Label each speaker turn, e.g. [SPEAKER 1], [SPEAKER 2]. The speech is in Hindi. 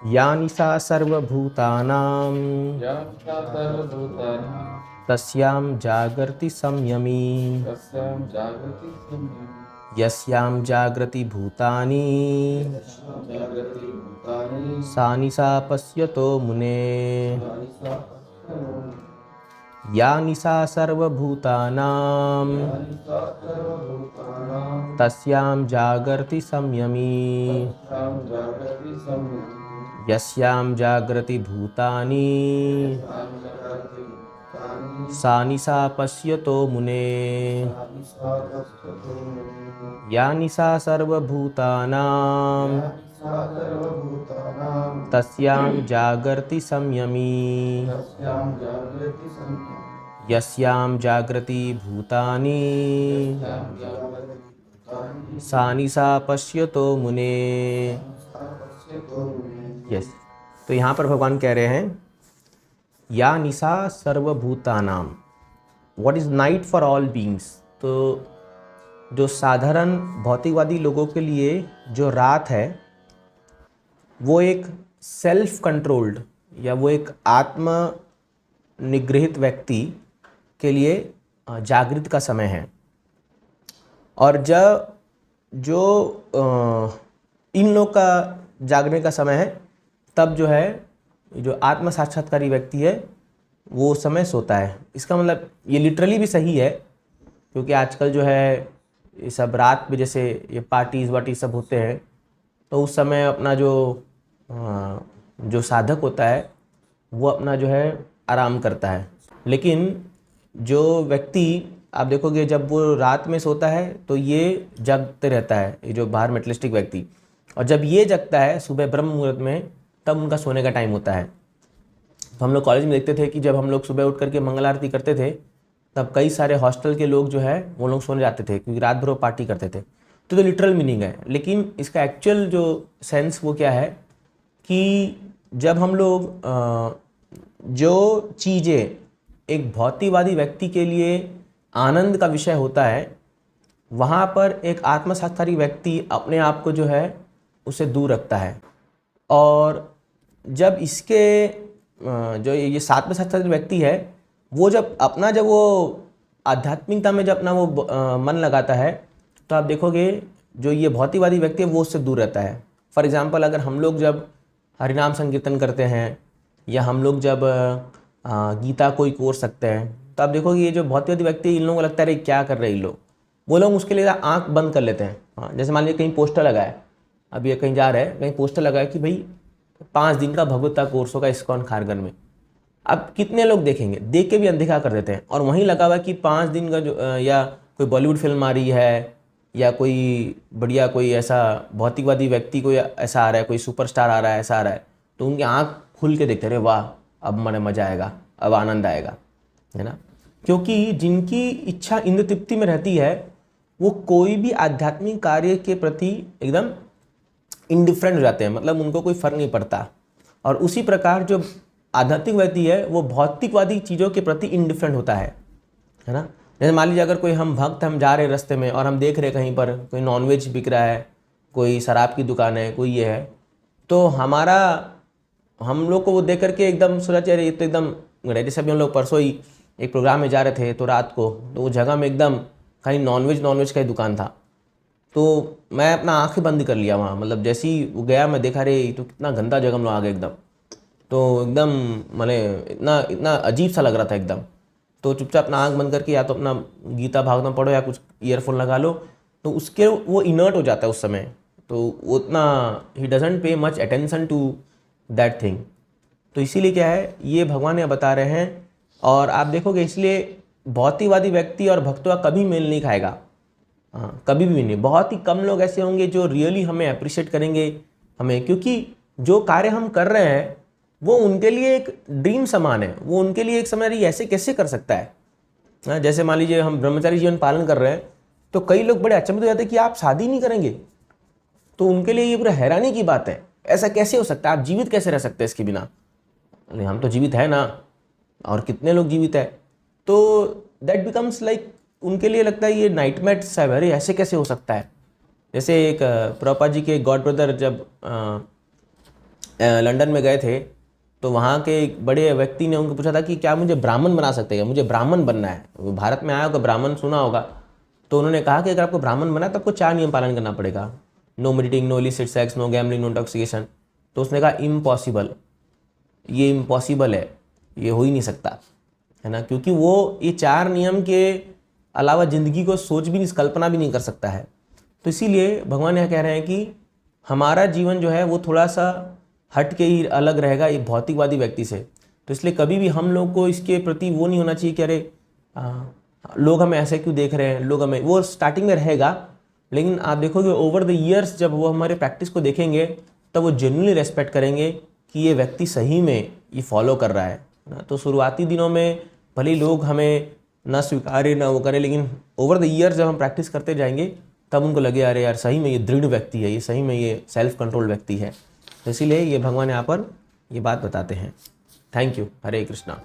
[SPEAKER 1] या निशा सर्वभूतानां
[SPEAKER 2] यात्रा सर्वभूतानां
[SPEAKER 1] तस्यां जागर्ति संयमी
[SPEAKER 2] तस्यां जागृति संयमी
[SPEAKER 1] यस्यां जागृति भूतानि
[SPEAKER 2] यस्यां जागृति भूतानि
[SPEAKER 1] सा निशा पश्यतो मुने।
[SPEAKER 2] सा
[SPEAKER 1] या निशा सर्वभूतानां
[SPEAKER 2] निशा सर्वभूतानां
[SPEAKER 1] तस्यां जागर्ति संयमी
[SPEAKER 2] तस्यां जागृति संयमी
[SPEAKER 1] यस्यां जागृति भूतानि
[SPEAKER 2] यस्यां जागृति भूतानि
[SPEAKER 1] सा निशा पश्यतो मुने।
[SPEAKER 2] सा पश्यतो मुने।
[SPEAKER 1] या निशा सर्वभूतानां
[SPEAKER 2] सा सर्वभूतानां
[SPEAKER 1] तस्यां जागर्ति संयमी
[SPEAKER 2] तस्यां जागृति संयमी
[SPEAKER 1] यस्यां जागृति भूतानि
[SPEAKER 2] यस्यां जागृति भूतानि
[SPEAKER 1] सा निशा पश्यतो मुने।
[SPEAKER 2] सा पश्यतो मुने।
[SPEAKER 1] यस, तो यहाँ पर भगवान कह रहे हैं या निशा सर्वभूतानाम, what is night for all beings. तो जो साधारण भौतिकवादी लोगों के लिए जो रात है वो एक सेल्फ कंट्रोल्ड या वो एक आत्म निगृहित व्यक्ति के लिए जागृत का समय है। और जब जो इन लोग का जागने का समय है तब जो है जो आत्म साक्षात्कारी व्यक्ति है वो समय सोता है। इसका मतलब ये लिटरली भी सही है, क्योंकि आजकल जो है ये सब रात में जैसे ये पार्टीज़ वार्टी सब होते हैं तो उस समय अपना जो साधक होता है वो अपना जो है आराम करता है। लेकिन जो व्यक्ति आप देखोगे जब वो रात में सोता है तो ये जगते रहता है, ये जो बाहर मेटलिस्टिक व्यक्ति, और जब ये जगता है सुबह ब्रह्म मुहूर्त में तब उनका सोने का टाइम होता है। तो हम लोग कॉलेज में देखते थे कि जब हम लोग सुबह उठ करके मंगल आरती करते थे तब कई सारे हॉस्टल के लोग जो है वो लोग सोने जाते थे क्योंकि रात भर वो पार्टी करते थे। तो लिटरल मीनिंग है, लेकिन इसका एक्चुअल जो सेंस वो क्या है कि जब हम लोग जो चीज़ें एक भौतिकवादी व्यक्ति के लिए आनंद का विषय होता है वहाँ पर एक आत्म साक्षात्कारी व्यक्ति अपने आप को जो है उसे दूर रखता है। और जब इसके जो ये सात्विक साक्षात्कार व्यक्ति है वो जब वो आध्यात्मिकता में जब अपना वो मन लगाता है तो आप देखोगे जो ये भौतिकवादी व्यक्ति है वो उससे दूर रहता है। फॉर एग्जांपल अगर हम लोग जब हरिनाम संकीर्तन करते हैं या हम लोग जब गीता कोई कोर्स सकते हैं तो आप देखोगे ये जो भौतिकवादी व्यक्ति है इन लोगों को लगता है क्या कर रहे हैं इन लोग, वो लोग उसके लिए आंख बंद कर लेते हैं। हाँ, जैसे मान लीजिए कहीं पोस्टर लगा है, अब ये कहीं जा रहे हैं, कहीं पोस्टर लगा है कि भाई 5 दिन का भगवत्ता कोर्स होगा इस्कॉन खारगर में। अब कितने लोग देखेंगे, देख के भी अनदेखा कर देते हैं। और वहीं लगा हुआ कि 5 दिन का जो या कोई बॉलीवुड फिल्म आ रही है या कोई बढ़िया कोई ऐसा भौतिकवादी व्यक्ति कोई ऐसा आ रहा है, कोई सुपरस्टार आ रहा है, ऐसा आ रहा है, तो उनकी आँख खुल के देखते रहे, वाह अब मन मज़ा आएगा, अब आनंद आएगा, है ना। क्योंकि जिनकी इच्छा इंद्र तृप्ति में रहती है वो कोई भी आध्यात्मिक कार्य के प्रति एकदम इंडिफरेंट हो जाते हैं, मतलब उनको कोई फर्क नहीं पड़ता। और उसी प्रकार जो आध्यात्मिक व्यक्ति है वो भौतिकवादी चीज़ों के प्रति इंडिफरेंट होता है ना। जैसे मान लीजिए अगर कोई हम भक्त हम जा रहे रास्ते में और हम देख रहे कहीं पर कोई नॉनवेज बिक रहा है, कोई शराब की दुकान है, कोई ये है, तो हम लोग को वो देख करके एकदम सोचा चाहिए ये तो एकदम, जैसे अभी हम लोग परसों ही एक प्रोग्राम में जा रहे थे तो रात को तो वो जगह में एकदम खाली नॉनवेज का ही दुकान था। तो मैं अपना आंखें बंद कर लिया वहाँ, मतलब जैसे ही वो गया मैं देखा रे तो कितना गंदा जगह हम लोग आ गए एकदम, तो एकदम मैंने इतना अजीब सा लग रहा था एकदम। तो चुपचाप अपना आंख बंद करके या तो अपना गीता भागवत पढ़ो या कुछ ईयरफोन लगा लो, तो उसके वो इनर्ट हो जाता है उस समय, तो उतना ही doesn't pay much attention to that thing. तो इसीलिए क्या है ये भगवान ने बता रहे हैं। और आप देखोगे इसलिए भौतिकवादी व्यक्ति और भक्तों का कभी मेल नहीं खाएगा, हाँ कभी भी नहीं। बहुत ही कम लोग ऐसे होंगे जो रियली हमें अप्रिशिएट करेंगे हमें, क्योंकि जो कार्य हम कर रहे हैं वो उनके लिए एक ड्रीम समान है, वो उनके लिए एक समय ऐसे कैसे कर सकता है। जैसे मान लीजिए हम ब्रह्मचारी जीवन पालन कर रहे हैं तो कई लोग बड़े अचंभित हो जाते हैं कि आप शादी नहीं करेंगे, तो उनके लिए ये पूरा हैरानी की बात है, ऐसा कैसे हो सकता है, आप जीवित कैसे रह सकते हैं इसके बिना। हम तो जीवित है ना, और कितने लोग जीवित है, तो दैट बिकम्स लाइक उनके लिए लगता है ये नाइटमेयर सा है, अरे ऐसे कैसे हो सकता है। जैसे एक प्रभुपाद जी के गॉड ब्रदर जब लंदन में गए थे तो वहाँ के एक बड़े व्यक्ति ने उनको पूछा था कि क्या मुझे ब्राह्मण बना सकते हैं, मुझे ब्राह्मण बनना है। वो भारत में आया होगा, ब्राह्मण सुना होगा। तो उन्होंने कहा कि अगर आपको ब्राह्मण बना है तो आपको 4 नियम पालन करना पड़ेगा, no meat eating, no illicit sex, no gambling, no intoxication. तो उसने कहा इम्पॉसिबल, ये इम्पॉसिबल है, ये हो ही नहीं सकता, है ना, क्योंकि वो ये 4 नियम के अलावा ज़िंदगी को सोच भी नहीं, कल्पना भी नहीं कर सकता है। तो इसीलिए भगवान यह कह रहे हैं कि हमारा जीवन जो है वो थोड़ा सा हट के ही अलग रहेगा एक भौतिकवादी व्यक्ति से। तो इसलिए कभी भी हम लोग को इसके प्रति वो नहीं होना चाहिए कि अरे लोग हमें ऐसे क्यों देख रहे हैं, लोग हमें, वो स्टार्टिंग में रहेगा, लेकिन आप देखोगे ओवर द ईयर्स जब वो हमारे प्रैक्टिस को देखेंगे तब वो जेन्युइनली रेस्पेक्ट करेंगे कि ये व्यक्ति सही में ये फॉलो कर रहा है ना। तो शुरुआती दिनों में भले ही लोग हमें ना स्वीकारे ना वो करें, लेकिन ओवर द ईयर्स जब हम प्रैक्टिस करते जाएंगे तब उनको लगे अरे यार सही में ये दृढ़ व्यक्ति है, ये सही में ये सेल्फ कंट्रोल व्यक्ति है। तो इसीलिए ये भगवान यहाँ पर ये बात बताते हैं। Thank you. हरे कृष्णा।